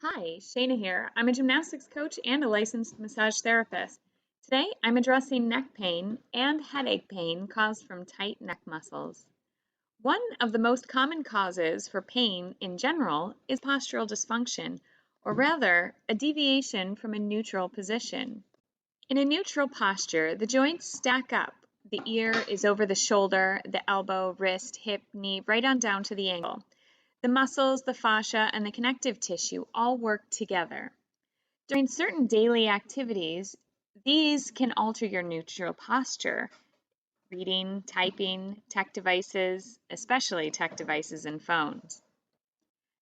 Hi, Shayna here. I'm a gymnastics coach and a licensed massage therapist. Today, I'm addressing neck pain and headache pain caused from tight neck muscles. One of the most common causes for pain in general is postural dysfunction, or rather, a deviation from a neutral position. In a neutral posture, the joints stack up. The ear is over the shoulder, the elbow, wrist, hip, knee, right on down to the ankle. The muscles, the fascia, and the connective tissue all work together. During certain daily activities, these can alter your neutral posture. Reading, typing, tech devices, especially tech devices and phones.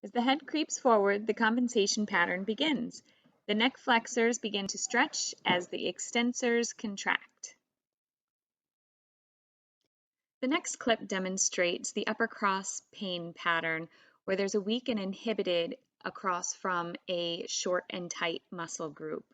As the head creeps forward, the compensation pattern begins. The neck flexors begin to stretch as the extensors contract. The next clip demonstrates the upper cross pain pattern where there's a weak and inhibited across from a short and tight muscle group.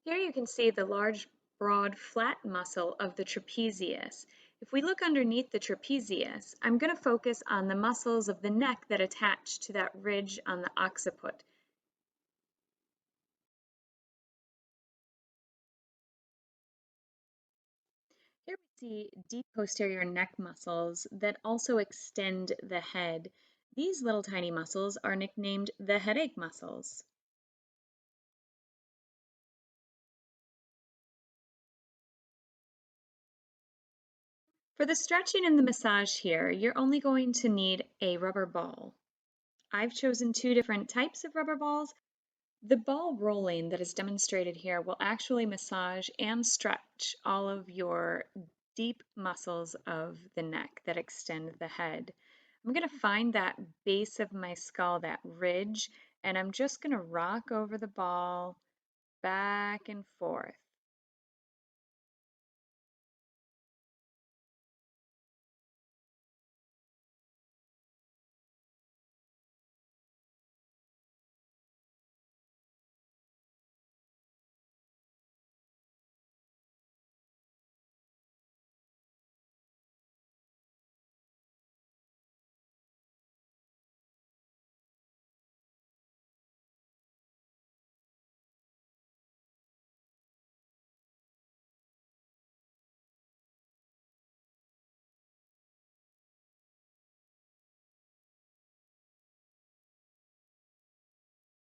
Here you can see the large, broad, flat muscle of the trapezius. If we look underneath the trapezius, I'm going to focus on the muscles of the neck that attach to that ridge on the occiput. Here we see deep posterior neck muscles that also extend the head. These little tiny muscles are nicknamed the headache muscles. For the stretching and the massage here, you're only going to need a rubber ball. I've chosen two different types of rubber balls. The ball rolling that is demonstrated here will actually massage and stretch all of your deep muscles of the neck that extend the head. I'm going to find that base of my skull, that ridge, and I'm just going to rock over the ball back and forth.